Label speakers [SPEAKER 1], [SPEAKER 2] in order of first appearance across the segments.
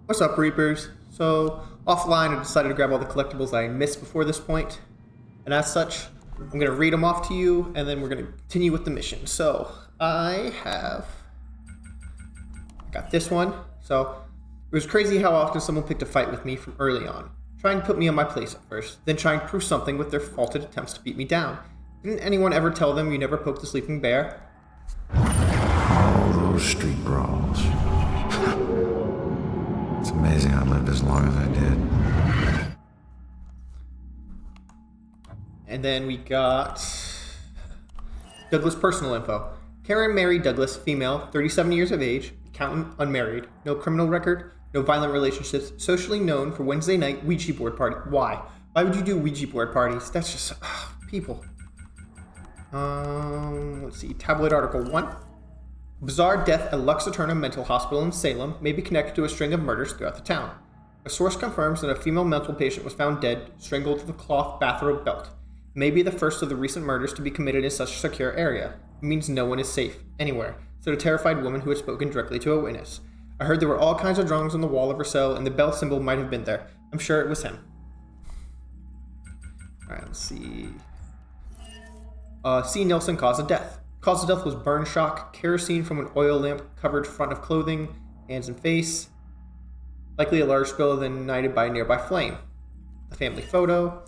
[SPEAKER 1] What's up, Reapers? So, offline, I decided to grab all the collectibles that I missed before this point, and as such, I'm going to read them off to you, and then we're going to continue with the mission. So, I got this one. So, it was crazy how often someone picked a fight with me from early on, trying to put me on my place at first, then trying to prove something with their faulted attempts to beat me down. Didn't anyone ever tell them you never poked a sleeping bear?
[SPEAKER 2] All those street brawls. It's amazing I lived as long as I did.
[SPEAKER 1] And then we got Douglas personal info. Karen Mary Douglas, female, 37 years of age, accountant, unmarried, no criminal record, no violent relationships, socially known for Wednesday night Ouija board party. Why? Why would you do Ouija board parties? That's just people. Let's see. Tabloid article 1. Bizarre death at Lux Eterna Mental Hospital in Salem may be connected to a string of murders throughout the town. A source confirms that a female mental patient was found dead, strangled with a cloth bathrobe belt. It may be the first of the recent murders to be committed in such a secure area. It means no one is safe, anywhere, said a terrified woman who had spoken directly to a witness. I heard there were all kinds of drawings on the wall of her cell, and the bell symbol might have been there. I'm sure it was him. Alright, let's see. C. Nelson cause of death. Cause of death was burn shock, kerosene from an oil lamp covered front of clothing, hands and face. Likely a large spill then ignited by a nearby flame. A family photo.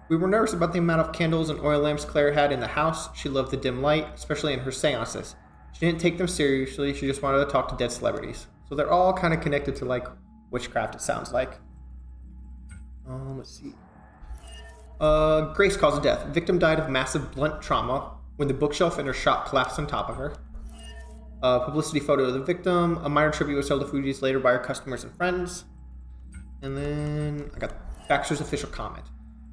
[SPEAKER 1] We were nervous about the amount of candles and oil lamps Claire had in the house. She loved the dim light, especially in her seances. She didn't take them seriously, she just wanted to talk to dead celebrities. So they're all kind of connected to, like, witchcraft, it sounds like. Let's see. Grace cause of death. Victim died of massive blunt trauma when the bookshelf in her shop collapsed on top of her. Publicity photo of the victim. A minor tribute was held a few days later by her customers and friends. And then I got Baxter's official comment.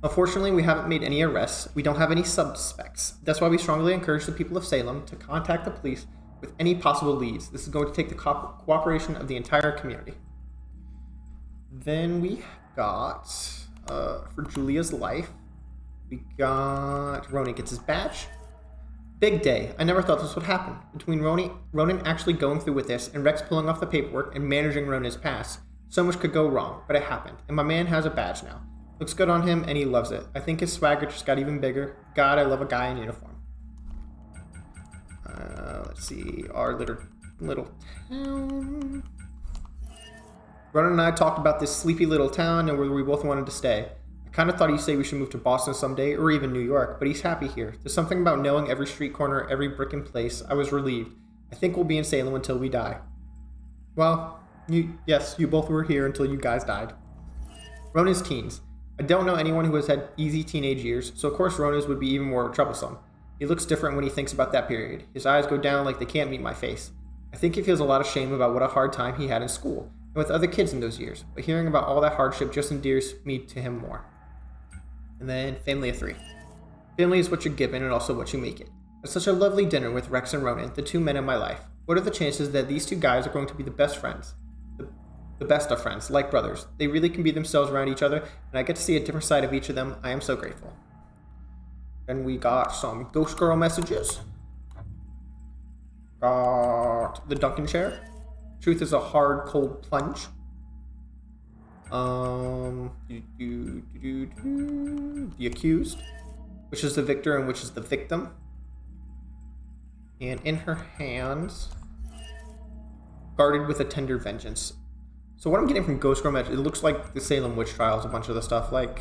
[SPEAKER 1] Unfortunately, we haven't made any arrests. We don't have any suspects. That's why we strongly encourage the people of Salem to contact the police with any possible leads. This is going to take the cooperation of the entire community. Then we got, for Julia's life, we got Ronan gets his badge. Big day. I never thought this would happen. Between Ronan actually going through with this and Rex pulling off the paperwork and managing Ronan's pass, so much could go wrong, but it happened, and my man has a badge now. Looks good on him, and he loves it. I think his swagger just got even bigger. God, I love a guy in uniform. Let's see, our little town. Ronan and I talked about this sleepy little town and where we both wanted to stay. I kind of thought he'd say we should move to Boston someday, or even New York, but he's happy here. There's something about knowing every street corner, every brick and place. I was relieved. I think we'll be in Salem until we die. Well, yes, you both were here until you guys died. Ronan's teens. I don't know anyone who has had easy teenage years, so of course Ronan's would be even more troublesome. He looks different when he thinks about that period. His eyes go down like they can't meet my face. I think he feels a lot of shame about what a hard time he had in school, and with other kids in those years, but hearing about all that hardship just endears me to him more. And then, family of 3. Family is what you're given and also what you make it. It's such a lovely dinner with Rex and Ronan, the two men in my life. What are the chances that these two guys are going to be the best friends? The best of friends, like brothers. They really can be themselves around each other, and I get to see a different side of each of them. I am so grateful. Then we got some Ghost Girl messages. Got the Duncan chair. Truth is a hard, cold plunge. The accused, which is the victor and which is the victim. And in her hands, guarded with a tender vengeance. So what I'm getting from Ghost Girl Magic, it looks like the Salem witch trials, a bunch of the stuff like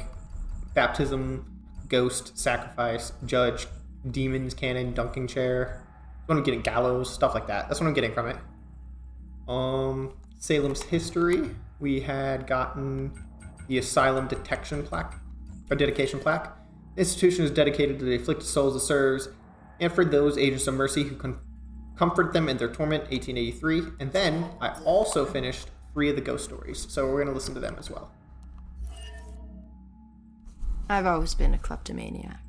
[SPEAKER 1] baptism, ghost, sacrifice, judge, demons, cannon, dunking chair. That's what I'm getting, gallows, stuff like that. That's what I'm getting from it. Salem's history. We had gotten the Asylum Detection Plaque, or Dedication Plaque. The institution is dedicated to the afflicted souls it serves, and for those agents of mercy who can comfort them in their torment, 1883. And then I also finished 3 of the ghost stories, so we're going to listen to them as well.
[SPEAKER 3] I've always been a kleptomaniac.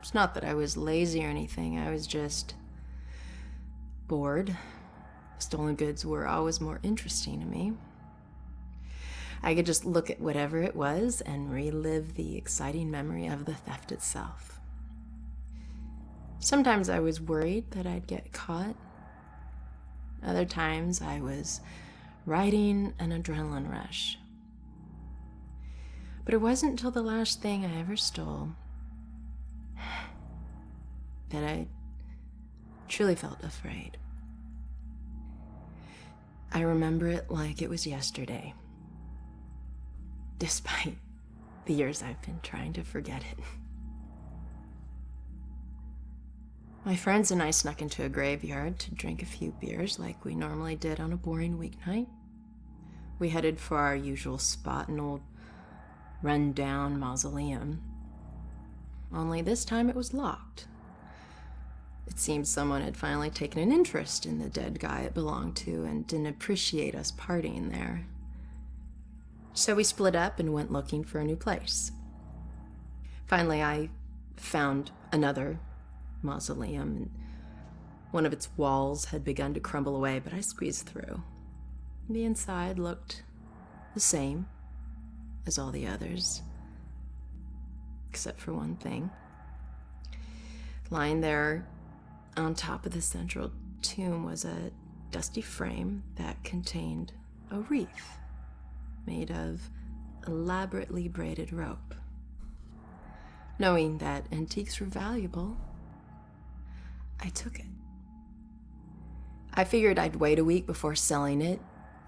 [SPEAKER 3] It's not that I was lazy or anything, I was just bored. Stolen goods were always more interesting to me. I could just look at whatever it was and relive the exciting memory of the theft itself. Sometimes I was worried that I'd get caught. Other times I was riding an adrenaline rush. But it wasn't until the last thing I ever stole that I truly felt afraid. I remember it like it was yesterday, despite the years I've been trying to forget it. My friends and I snuck into a graveyard to drink a few beers like we normally did on a boring weeknight. We headed for our usual spot, an old run-down mausoleum. Only this time it was locked. It seemed someone had finally taken an interest in the dead guy it belonged to and didn't appreciate us partying there. So we split up and went looking for a new place. Finally, I found another mausoleum, and one of its walls had begun to crumble away, but I squeezed through. The inside looked the same as all the others, except for one thing. Lying there on top of the central tomb was a dusty frame that contained a wreath made of elaborately braided rope. Knowing that antiques were valuable, I took it. I figured I'd wait a week before selling it,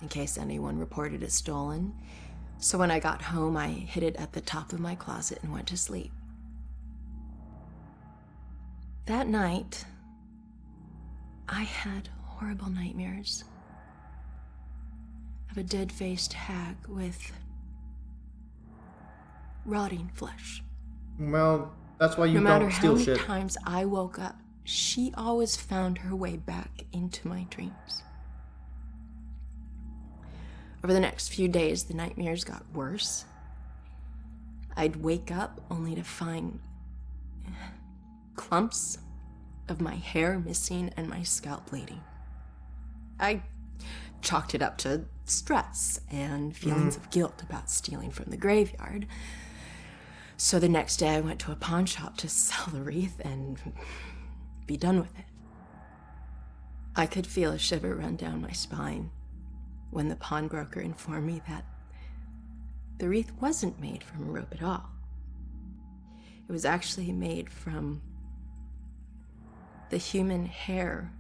[SPEAKER 3] in case anyone reported it stolen. So when I got home, I hid it at the top of my closet and went to sleep. That night, I had horrible nightmares of a dead-faced hag with rotting flesh.
[SPEAKER 1] Well, that's why you
[SPEAKER 3] No matter
[SPEAKER 1] don't
[SPEAKER 3] how
[SPEAKER 1] steal
[SPEAKER 3] many
[SPEAKER 1] shit.
[SPEAKER 3] times I woke up, she always found her way back into my dreams. Over the next few days, the nightmares got worse. I'd wake up only to find clumps of my hair missing and my scalp bleeding. I chalked it up to stress and feelings of guilt about stealing from the graveyard. So the next day I went to a pawn shop to sell the wreath and be done with it. I could feel a shiver run down my spine when the pawnbroker informed me that the wreath wasn't made from rope at all. It was actually made from the human hair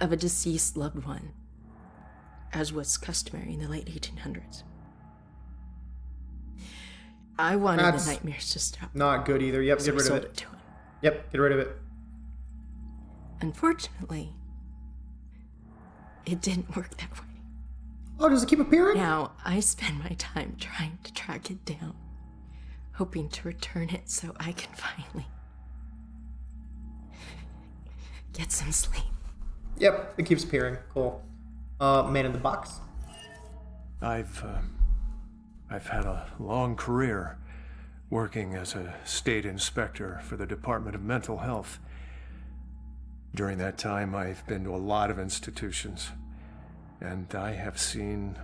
[SPEAKER 3] of a deceased loved one, as was customary in the late 1800s. I wanted
[SPEAKER 1] That's
[SPEAKER 3] the nightmares to stop.
[SPEAKER 1] Not good either. Yep,
[SPEAKER 3] So
[SPEAKER 1] get
[SPEAKER 3] I
[SPEAKER 1] rid of
[SPEAKER 3] sold
[SPEAKER 1] it.
[SPEAKER 3] it to him.
[SPEAKER 1] Yep, get rid of it.
[SPEAKER 3] Unfortunately, it didn't work that way.
[SPEAKER 1] Oh, does it keep appearing?
[SPEAKER 3] Now I spend my time trying to track it down, hoping to return it so I can finally get some sleep.
[SPEAKER 1] Yep, it keeps appearing. Cool. Man in the box.
[SPEAKER 4] I've had a long career working as a state inspector for the Department of Mental Health. During that time, I've been to a lot of institutions, and I have seen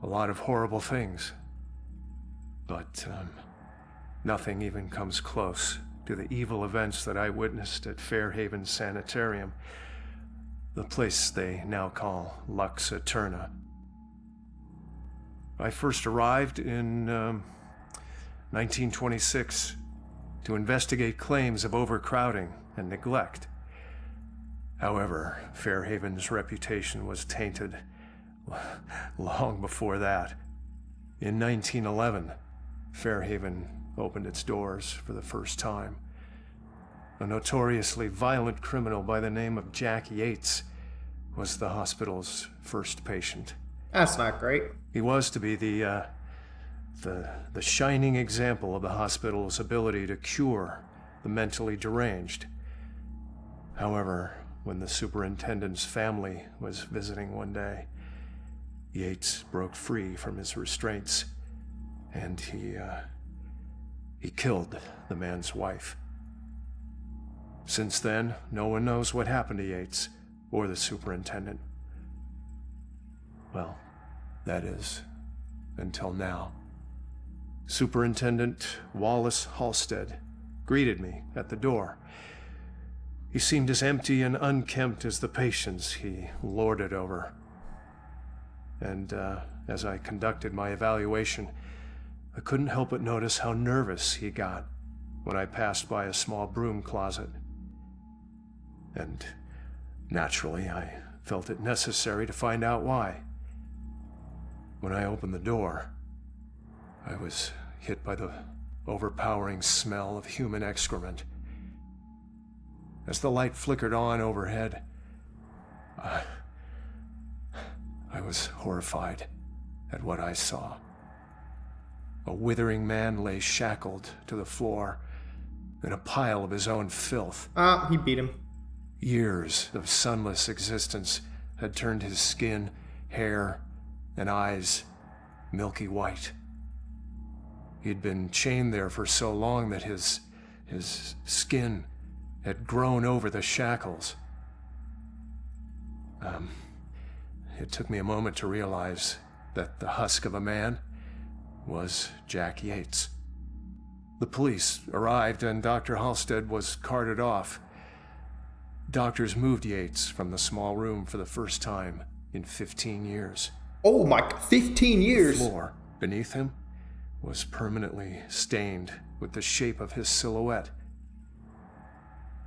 [SPEAKER 4] a lot of horrible things. But nothing even comes close to the evil events that I witnessed at Fairhaven Sanitarium, the place they now call Lux Eterna. I first arrived in 1926 to investigate claims of overcrowding and neglect. However, Fairhaven's reputation was tainted long before that. In 1911, Fairhaven opened its doors for the first time. A notoriously violent criminal by the name of Jack Yates was the hospital's first patient.
[SPEAKER 1] That's not great.
[SPEAKER 4] He was to be the shining example of the hospital's ability to cure the mentally deranged. However, when the superintendent's family was visiting one day, Yates broke free from his restraints, and he killed the man's wife. Since then, no one knows what happened to Yates or the superintendent. Well, that is, until now. Superintendent Wallace Halstead greeted me at the door. He seemed as empty and unkempt as the patients he lorded over. and as I conducted my evaluation, I couldn't help but notice how nervous he got when I passed by a small broom closet. And naturally, I felt it necessary to find out why. When I opened the door, I was hit by the overpowering smell of human excrement. As the light flickered on overhead, I was horrified at what I saw. A withering man lay shackled to the floor in a pile of his own filth.
[SPEAKER 1] He beat him.
[SPEAKER 4] Years of sunless existence had turned his skin, hair, and eyes milky white. He'd been chained there for so long that his skin had grown over the shackles. It took me a moment to realize that the husk of a man was Jack Yates. The police arrived and Dr. Halstead was carted off. Doctors moved Yates from the small room for the first time in 15 years.
[SPEAKER 1] Oh my, 15 years!
[SPEAKER 4] The floor beneath him was permanently stained with the shape of his silhouette.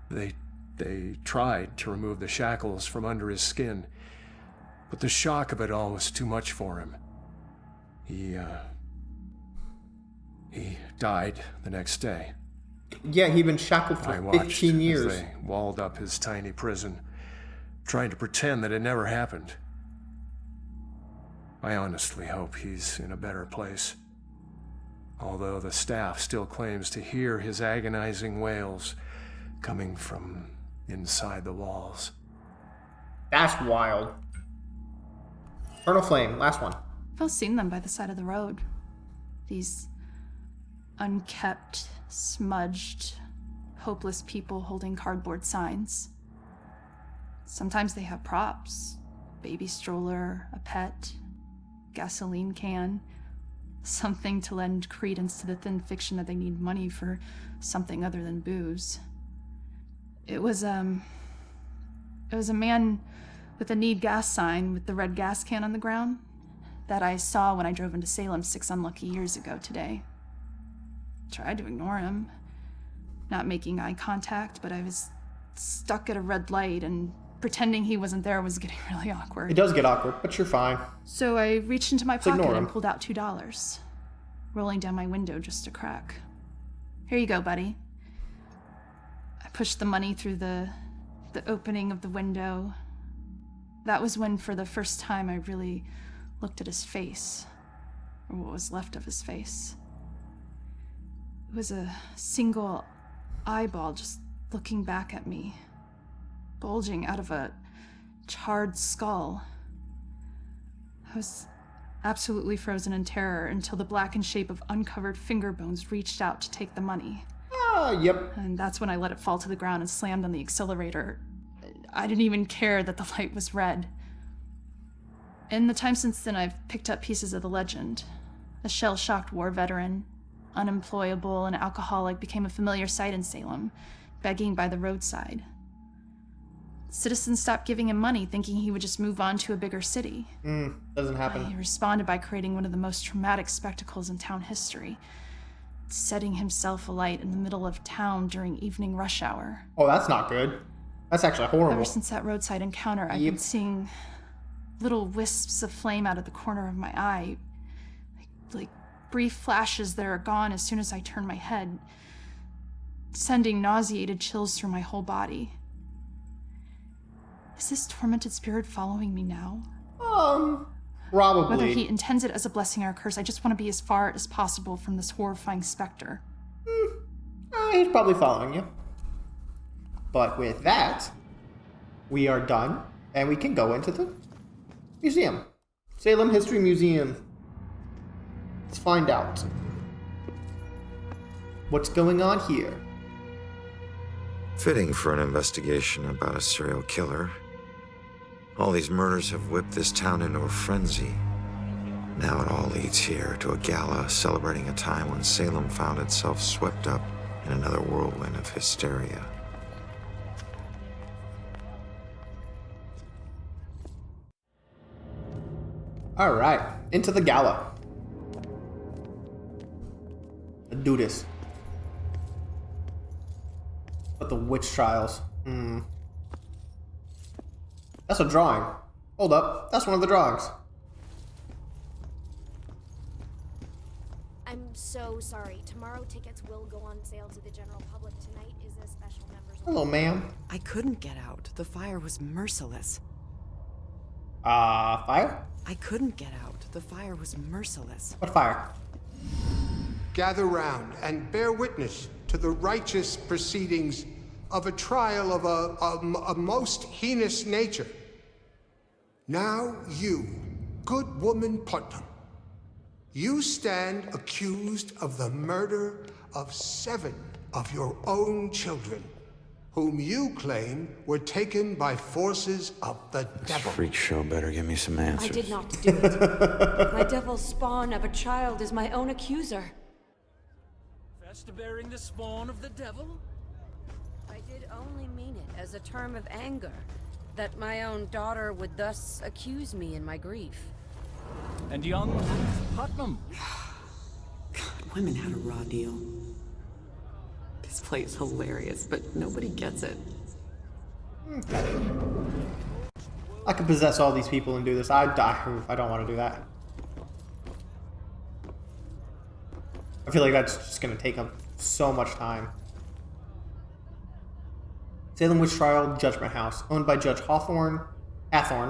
[SPEAKER 4] They tried to remove the shackles from under his skin, but the shock of it all was too much for him. He died the next day.
[SPEAKER 1] Yeah, he'd been shackled for
[SPEAKER 4] I watched
[SPEAKER 1] 15 years.
[SPEAKER 4] as they walled up his tiny prison, trying to pretend that it never happened. I honestly hope he's in a better place, although the staff still claims to hear his agonizing wails coming from inside the walls.
[SPEAKER 1] That's wild. Eternal Flame, last one.
[SPEAKER 5] I've all seen them by the side of the road. These unkept, smudged, hopeless people holding cardboard signs. Sometimes they have props. Baby stroller, a pet, gasoline can. Something to lend credence to the thin fiction that they need money for something other than booze. It was a man with a need gas sign with the red gas can on the ground that I saw when I drove into Salem 6 unlucky years ago today. Tried to ignore him, not making eye contact, but I was stuck at a red light and pretending he wasn't there was getting really awkward.
[SPEAKER 1] It does get awkward, but you're fine.
[SPEAKER 5] So I reached into my
[SPEAKER 1] Just ignore
[SPEAKER 5] pocket and
[SPEAKER 1] him.
[SPEAKER 5] pulled out $2, rolling down my window just a crack. Here you go, buddy. I pushed the money through the opening of the window. That was when, for the first time, I really looked at his face, or what was left of his face. It was a single eyeball just looking back at me, bulging out of a charred skull. I was absolutely frozen in terror until the blackened shape of uncovered finger bones reached out to take the money.
[SPEAKER 1] Yep.
[SPEAKER 5] And that's when I let it fall to the ground and slammed on the accelerator. I didn't even care that the light was red. In the time since then, I've picked up pieces of the legend. A shell-shocked war veteran, unemployable and alcoholic, became a familiar sight in Salem, begging by the roadside. Citizens stopped giving him money, thinking he would just move on to a bigger city.
[SPEAKER 1] Doesn't happen.
[SPEAKER 5] He responded by creating one of the most traumatic spectacles in town history, setting himself alight in the middle of town during evening rush hour.
[SPEAKER 1] Oh, that's not good. That's actually horrible.
[SPEAKER 5] Ever since that roadside encounter, I've been seeing little wisps of flame out of the corner of my eye, like brief flashes that are gone as soon as I turn my head, sending nauseated chills through my whole body. Is this tormented spirit following me now?
[SPEAKER 1] Probably.
[SPEAKER 5] Whether he intends it as a blessing or a curse, I just want to be as far as possible from this horrifying specter.
[SPEAKER 1] He's probably following you. But with that, we are done, and we can go into the museum. Salem History Museum. Let's find out what's going on here.
[SPEAKER 2] Fitting for an investigation about a serial killer. All these murders have whipped this town into a frenzy. Now it all leads here to a gala celebrating a time when Salem found itself swept up in another whirlwind of hysteria.
[SPEAKER 1] Alright, into the gala. Let's do this. But the witch trials. That's a drawing. Hold up, that's one of the drawings.
[SPEAKER 6] I'm so sorry. Tomorrow tickets will go on sale to the general public. Tonight is a special members.
[SPEAKER 1] Hello, ma'am.
[SPEAKER 7] I couldn't get out. The fire was merciless.
[SPEAKER 1] Fire?
[SPEAKER 7] I couldn't get out. The fire was merciless.
[SPEAKER 1] What fire?
[SPEAKER 8] Gather round and bear witness to the righteous proceedings of a trial of a most heinous nature. Now you, good woman Putnam, you stand accused of the murder of 7 of your own children, whom you claim were taken by forces of the devil.
[SPEAKER 2] Freak show better give me some answers.
[SPEAKER 9] I did not do it. My devil's spawn of a child is my own accuser.
[SPEAKER 10] Confess to bearing the spawn of the devil?
[SPEAKER 9] I did only mean it as a term of anger, that my own daughter would thus accuse me in my grief.
[SPEAKER 10] And young Putnam?
[SPEAKER 7] God, women had a raw deal. This play is hilarious, but nobody gets it.
[SPEAKER 1] I could possess all these people and do this. I don't want to do that. I feel like that's just going to take up so much time. Salem Witch Trial Judgment House, owned by Judge Hathorne,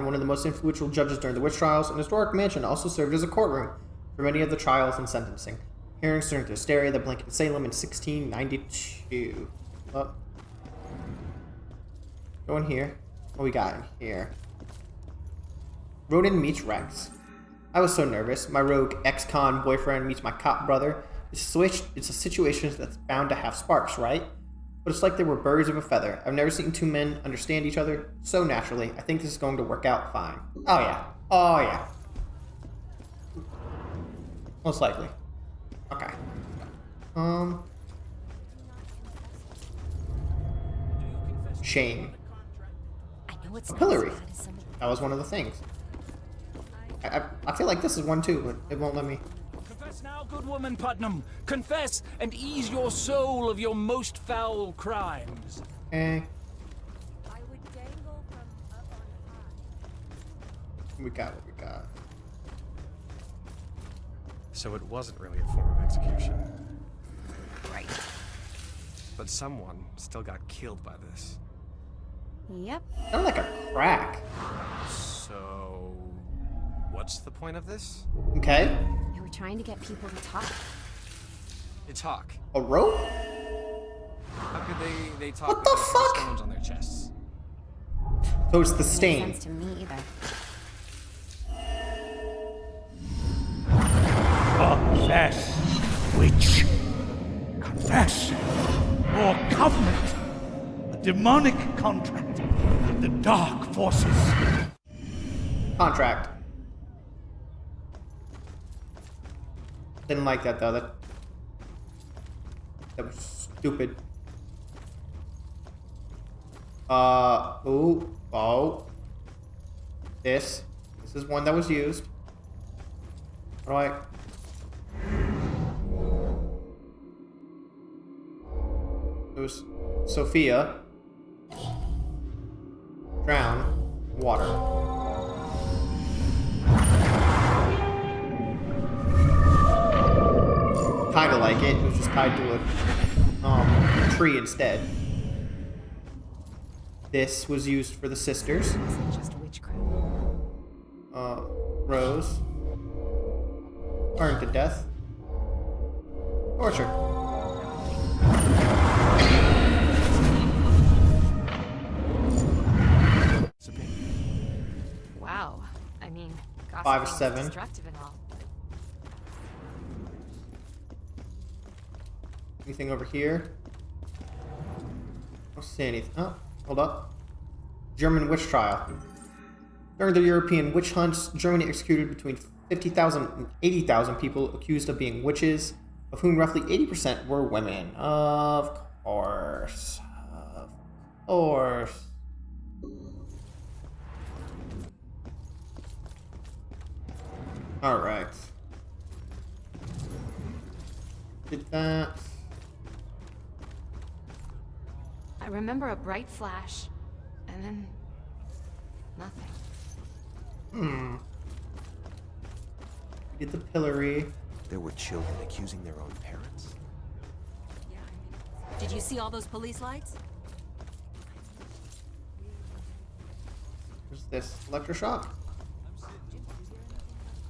[SPEAKER 1] one of the most influential judges during the witch trials. An historic mansion also served as a courtroom for many of the trials and sentencing. Hearings turned to hysteria that blanketed Salem in 1692. Oh. Go in here. What we got in here? Ronan meets Rex. I was so nervous. My rogue ex-con boyfriend meets my cop brother. It's a situation that's bound to have sparks, right? But it's like they were birds of a feather. I've never seen two men understand each other so naturally. I think this is going to work out fine. Oh yeah. Oh yeah. Most likely. Okay. Shame.
[SPEAKER 6] I know it's
[SPEAKER 1] A
[SPEAKER 6] not
[SPEAKER 1] pillory.
[SPEAKER 6] as bad as some of the
[SPEAKER 1] That was one of the things. I feel like this is one too, but it won't let me.
[SPEAKER 10] Confess now, good woman Putnam. Confess and ease your soul of your most foul crimes.
[SPEAKER 1] Eh.
[SPEAKER 9] I would dangle from up on high.
[SPEAKER 1] What we got? What we got?
[SPEAKER 11] So it wasn't really a form of execution.
[SPEAKER 9] Right.
[SPEAKER 11] But someone still got killed by this.
[SPEAKER 6] Yep.
[SPEAKER 1] Sounded like a crack.
[SPEAKER 11] So what's the point of this?
[SPEAKER 1] Okay.
[SPEAKER 6] They were trying to get people to talk.
[SPEAKER 11] They talk.
[SPEAKER 1] A rope?
[SPEAKER 11] How could they talk
[SPEAKER 1] What
[SPEAKER 11] with
[SPEAKER 1] the
[SPEAKER 11] those
[SPEAKER 1] fuck?
[SPEAKER 11] stones on their chests?
[SPEAKER 1] So it's the
[SPEAKER 6] Makes
[SPEAKER 1] stain.
[SPEAKER 6] sense to me either.
[SPEAKER 12] Confess, witch. Confess. Your covenant. A demonic contract with the dark forces.
[SPEAKER 1] Contract. Didn't like that though. That was stupid. Ooh. Oh. This is one that was used. What do I... It was Sophia. Drown. Water. Kinda like it. It was just tied to a tree instead. This was used for the sisters.
[SPEAKER 6] This isn't just witchcraft.
[SPEAKER 1] Rose. Burned to death. Torture.
[SPEAKER 3] Wow. I mean,
[SPEAKER 1] 5 of
[SPEAKER 3] gossiping is
[SPEAKER 1] 7.
[SPEAKER 3] destructive and all.
[SPEAKER 1] Anything over here? I don't see anything. Oh, hold up. German witch trial. During the European witch hunts, Germany executed between 50,000 and 80,000 people accused of being witches, of whom roughly 80% were women. Of course. Of course. Alright. Did that.
[SPEAKER 6] I remember a bright flash, and then nothing.
[SPEAKER 1] Get the pillory.
[SPEAKER 13] There were children accusing their own parents?
[SPEAKER 9] Did you see all those police lights?
[SPEAKER 1] What's this? Electroshock?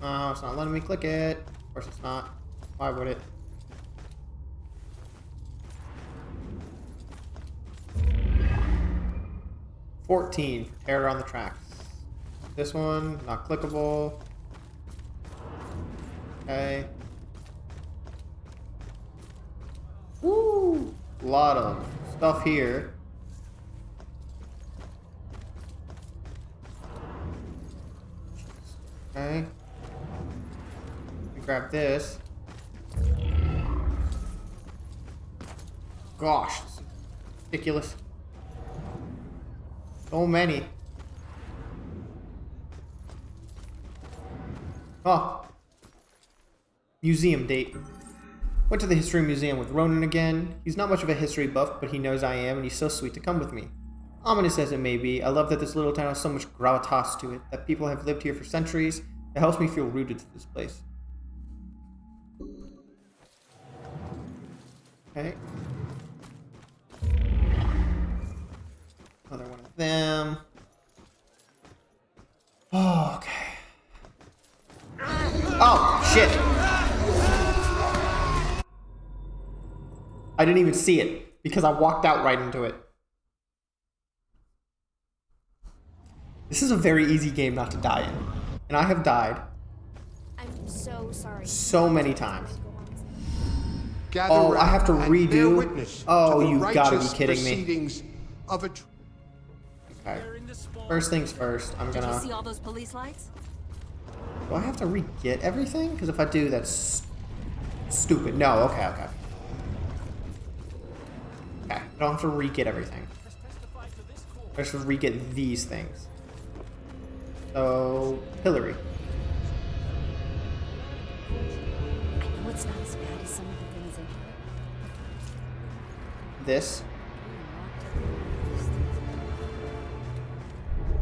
[SPEAKER 1] Oh, it's not letting me click it. Of course it's not. Why would it? $14. Error on the tracks. This one, not clickable. Okay. Woo! A lot of stuff here. Okay. Grab this. Gosh, this is ridiculous. So many. Oh. Museum date. Went to the history museum with Ronan again. He's not much of a history buff, but he knows I am, and he's so sweet to come with me. Ominous as it may be, I love that this little town has so much gravitas to it, that people have lived here for centuries. It helps me feel rooted to this place. Okay. Another one of them. Oh, okay. Oh, shit! I didn't even see it, because I walked out right into it. This is a very easy game not to die in. And I have died
[SPEAKER 6] I'm so sorry.
[SPEAKER 1] so many times.
[SPEAKER 8] Gather
[SPEAKER 1] Oh, I have to
[SPEAKER 8] round and bear
[SPEAKER 1] redo?
[SPEAKER 8] witness
[SPEAKER 1] Oh,
[SPEAKER 8] to the
[SPEAKER 1] you've gotta be
[SPEAKER 8] righteous
[SPEAKER 1] kidding me.
[SPEAKER 8] proceedings of a
[SPEAKER 1] Okay. First things first, I'm
[SPEAKER 9] Did you
[SPEAKER 1] gonna...
[SPEAKER 9] see all those police lights?
[SPEAKER 1] Do I have to re-get everything? Because if I do, that's stupid. No, okay. Okay, I don't have to re-get everything. I just have to re-get these things. So, Hillary.
[SPEAKER 6] I know it's not as bad as some of the things in here.
[SPEAKER 1] This.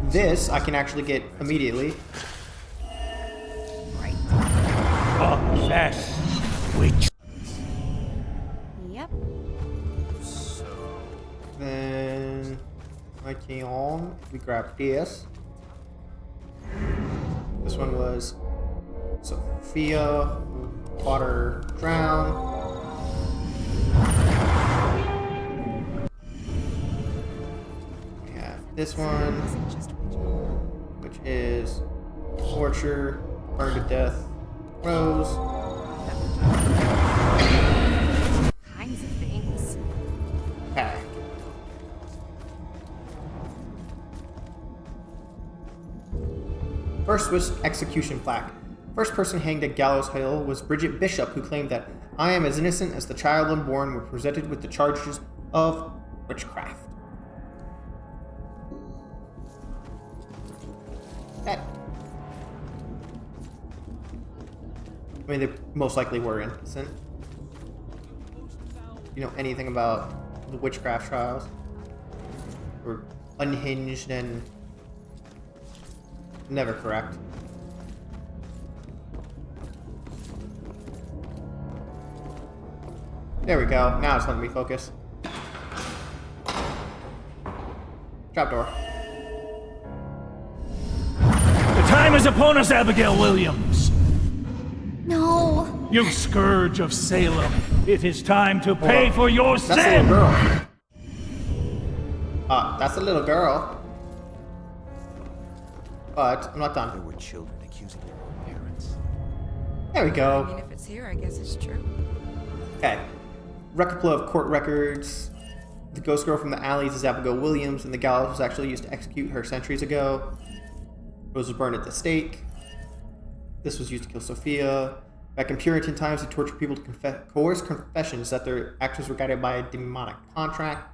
[SPEAKER 1] This I can actually get immediately.
[SPEAKER 12] Possess witch.
[SPEAKER 6] Yep.
[SPEAKER 1] Then we grab this. This one was Sophia, water, drown. We have this one, which is torture, burn to death, rose.
[SPEAKER 6] Kinds of things.
[SPEAKER 1] Okay. First was execution plaque. First person hanged at Gallows Hill was Bridget Bishop, who claimed that I am as innocent as the child unborn were presented with the charges of witchcraft. That. I mean, they most likely were innocent. You know anything about the witchcraft trials? Or unhinged and never correct. There we go. Now it's letting me focus. Trapdoor.
[SPEAKER 12] The time is upon us, Abigail Williams.
[SPEAKER 6] No.
[SPEAKER 12] You scourge of Salem. It is time to pay for your
[SPEAKER 1] That's a
[SPEAKER 12] sin.
[SPEAKER 1] little girl. That's a little girl. But I'm not done.
[SPEAKER 13] There were children accusing their own parents.
[SPEAKER 1] There we
[SPEAKER 9] I
[SPEAKER 1] go.
[SPEAKER 9] mean, if it's here, I guess it's true.
[SPEAKER 1] Okay. Replica of court records. The ghost girl from the alleys is Abigail Williams, and the gallows was actually used to execute her centuries ago. Rose was burned at the stake. This was used to kill Sophia. Back in Puritan times, they tortured people to coerce confessions that their actions were guided by a demonic contract.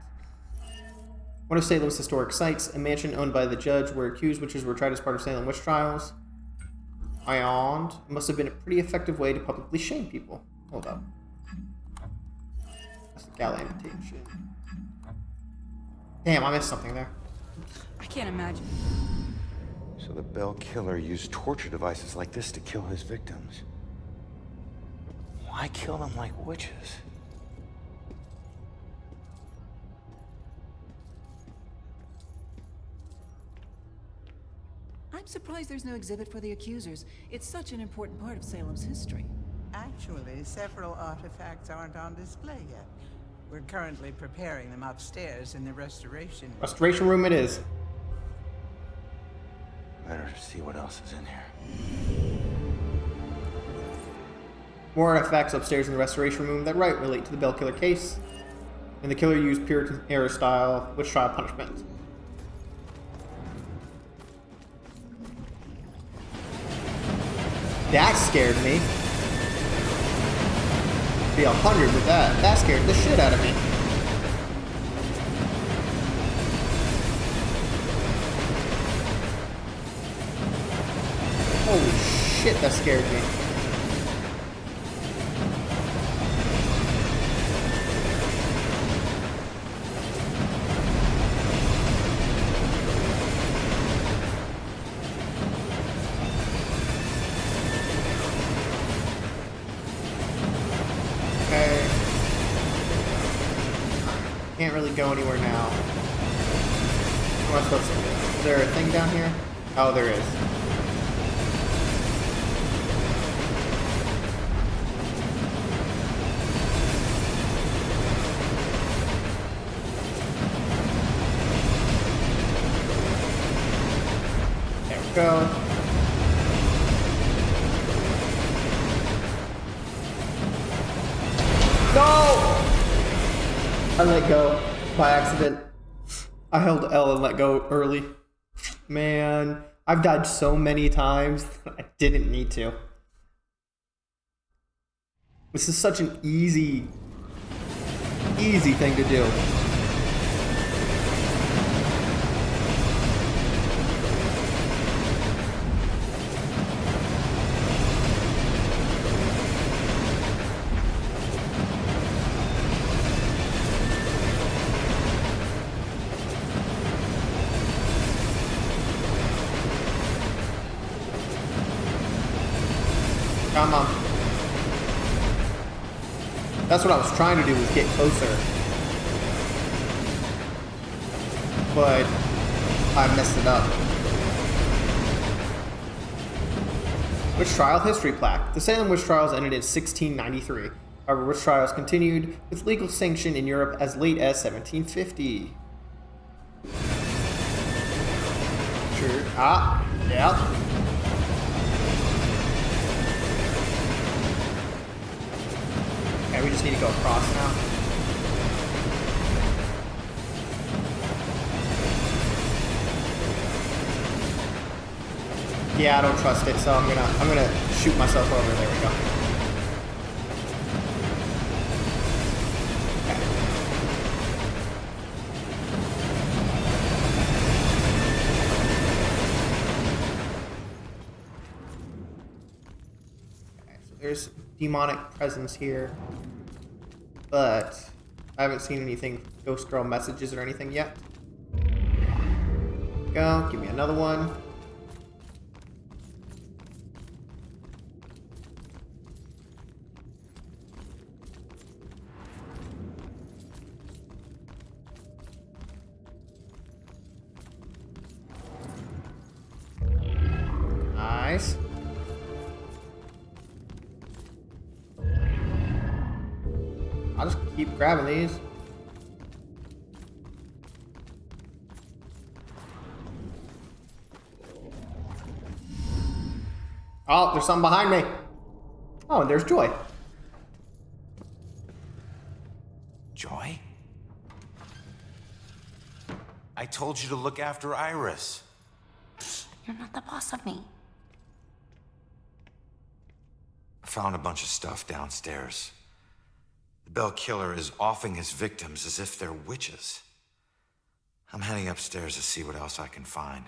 [SPEAKER 1] One of Salem's historic sites, a mansion owned by the judge where accused witches were tried as part of Salem witch trials. Ion. It must have been a pretty effective way to publicly shame people. Hold up. That's the gala invitation. Damn, I missed something there.
[SPEAKER 9] I can't imagine.
[SPEAKER 13] So the Bell Killer used torture devices like this to kill his victims. Why kill them like witches?
[SPEAKER 14] I'm surprised there's no exhibit for the accusers. It's such an important part of Salem's history.
[SPEAKER 15] Actually, several artifacts aren't on display yet. We're currently preparing them upstairs in the restoration room.
[SPEAKER 1] Restoration room it is.
[SPEAKER 13] Better to see what else is in here.
[SPEAKER 1] More artifacts upstairs in the restoration room that relate to the Bell Killer case. And the killer used Puritan era style witch trial punishment. That scared me. Be 100 with that. That scared the shit out of me. Holy shit, that scared me. Can't really go anywhere now. What am I supposed to do? Is there a thing down here? Oh, there is. There we go. No! I let go by accident. I held L and let go early. Man, I've died so many times that I didn't need to. This is such an easy thing to do. Come on. That's what I was trying to do, was get closer. But I messed it up. Witch Trial History Plaque. The Salem witch trials ended in 1693. However, witch trials continued with legal sanction in Europe as late as 1750. Sure. Ah, yeah. Okay, we just need to go across now. Yeah, I don't trust it, so I'm gonna shoot myself over. There we go. Okay, so there's demonic presence here, but I haven't seen anything Ghost Girl messages or anything yet. Go, give me another one. Nice. I'll just keep grabbing these. Oh, there's something behind me. Oh, and there's Joy.
[SPEAKER 13] Joy? I told you to look after Iris.
[SPEAKER 16] You're not the boss of me.
[SPEAKER 2] I found a bunch of stuff downstairs. The Bell Killer is offing his victims as if they're witches. I'm heading upstairs to see what else I can find.